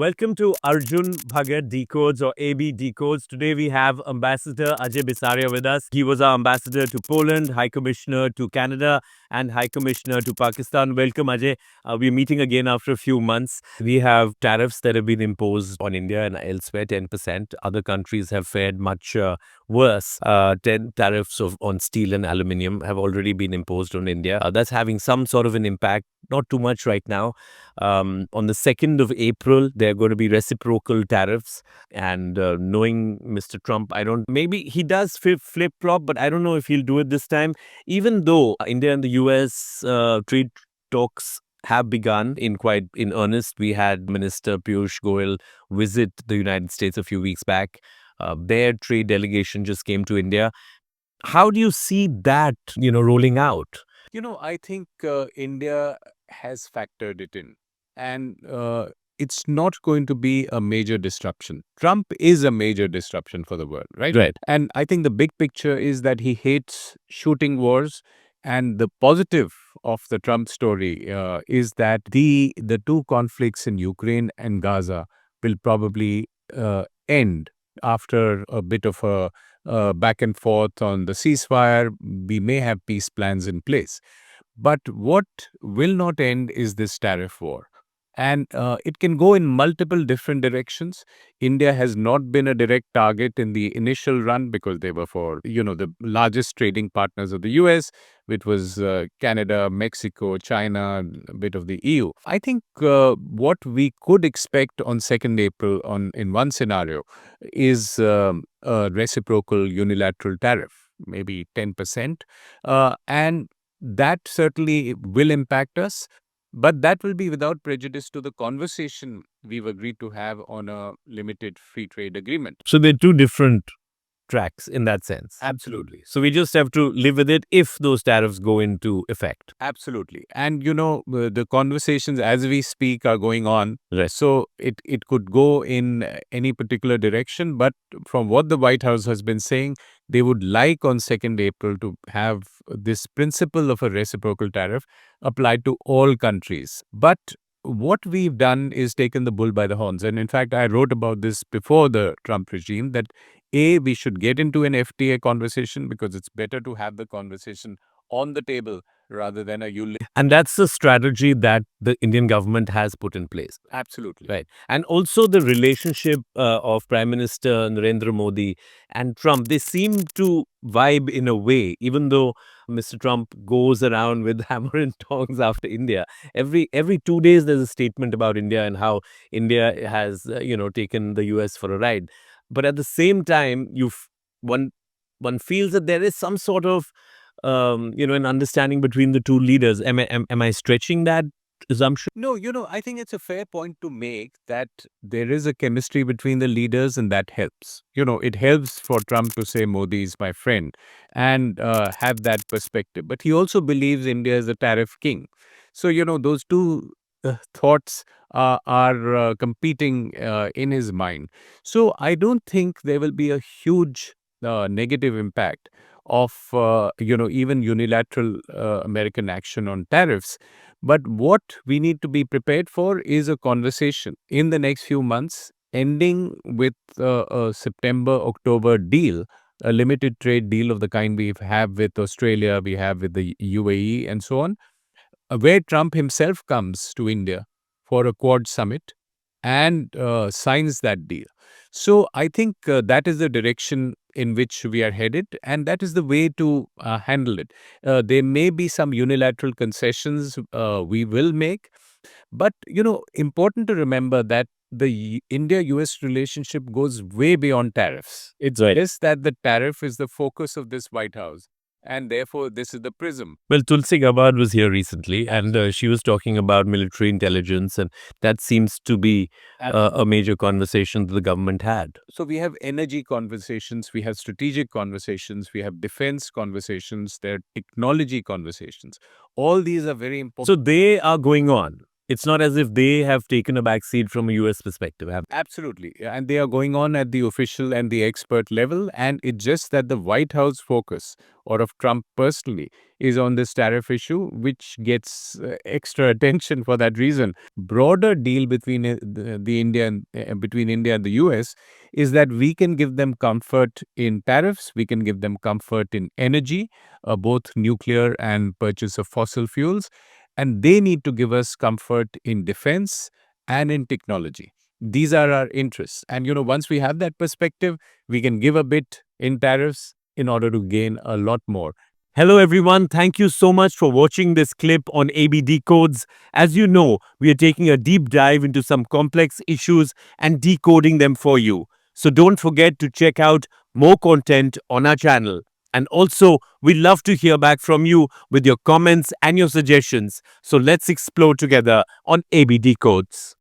Welcome to Arjun Bhagat Decodes or AB Decodes. Today we have Ambassador Ajay Bisaria with us. He was our ambassador to Poland, High Commissioner to Canada, and High Commissioner to Pakistan. Welcome, Ajay. We're meeting again after a few months. We have tariffs that have been imposed on India and elsewhere, 10%. Other countries have fared much worse. 10 tariffs on steel and aluminium have already been imposed on India. That's having some sort of an impact, not too much right now. On the 2nd of April, there are going to be reciprocal tariffs. And knowing Mr. Trump, maybe he does flip flop, but I don't know if he'll do it this time. Even though India and the US trade talks have begun in earnest. We had Minister Piyush Goyal visit the United States a few weeks back. Their trade delegation just came to India. How do you see that, rolling out? I think India has factored it in, and it's not going to be a major disruption. Trump is a major disruption for the world, right? Right. And I think the big picture is that he hates shooting wars, and the positive of the Trump story is that the two conflicts in Ukraine and Gaza will probably end after a bit of a back and forth on the ceasefire. We may have peace plans in place. But what will not end is this tariff war. And it can go in multiple different directions. India has not been a direct target in the initial run because they were for, the largest trading partners of the US, which was Canada, Mexico, China, a bit of the EU. I think what we could expect on 2nd April in one scenario is a reciprocal unilateral tariff, maybe 10%. And that certainly will impact us, but that will be without prejudice to the conversation we've agreed to have on a limited free trade agreement. So they're two different tracks in that sense. Absolutely. So we just have to live with it if those tariffs go into effect. Absolutely. And the conversations as we speak are going on. Right. So it could go in any particular direction. But from what the White House has been saying, they would like on 2nd April to have this principle of a reciprocal tariff applied to all countries. But what we've done is taken the bull by the horns. And in fact, I wrote about this before the Trump regime that we should get into an FTA conversation because it's better to have the conversation on the table rather than a And that's the strategy that the Indian government has put in place. Absolutely. Right. And also the relationship of Prime Minister Narendra Modi and Trump, they seem to vibe in a way, even though Mr. Trump goes around with hammer and tongs after India. Every 2 days, there's a statement about India and how India has, taken the US for a ride. But at the same time, one one feels that there is some sort of an understanding between the two leaders. Am I stretching that assumption? No, I think it's a fair point to make that there is a chemistry between the leaders and that helps. It helps for Trump to say Modi is my friend and have that perspective. But he also believes India is a tariff king. So, those two thoughts are competing in his mind. So, I don't think there will be a huge negative impact of, even unilateral American action on tariffs. But what we need to be prepared for is a conversation in the next few months, ending with a September-October deal, a limited trade deal of the kind we have with Australia, we have with the UAE, and so on, where Trump himself comes to India for a Quad summit and signs that deal. So I think that is the direction in which we are headed, and that is the way to handle it. There may be some unilateral concessions we will make, but important to remember that the India-US relationship goes way beyond tariffs. It's right. Yes, that the tariff is the focus of this White House, and therefore this is the prism. Well, Tulsi Gabbard was here recently, and she was talking about military intelligence, and that seems to be a major conversation that the government had. So we have energy conversations, we have strategic conversations, we have defense conversations, there are technology conversations. All these are very important. So they are going on It's not as if they have taken a backseat from a US perspective. Absolutely. And they are going on at the official and the expert level. And it's just that the White House focus, or of Trump personally, is on this tariff issue, which gets extra attention for that reason. Broader deal between between India and the US is that we can give them comfort in tariffs, we can give them comfort in energy, both nuclear and purchase of fossil fuels, and they need to give us comfort in defense and in technology. These are our interests. And, once we have that perspective, we can give a bit in tariffs in order to gain a lot more. Hello, everyone. Thank you so much for watching this clip on ABD codes. As you know, we are taking a deep dive into some complex issues and decoding them for you. So don't forget to check out more content on our channel. And also, we love to hear back from you with your comments and your suggestions. So let's explore together on ABD codes.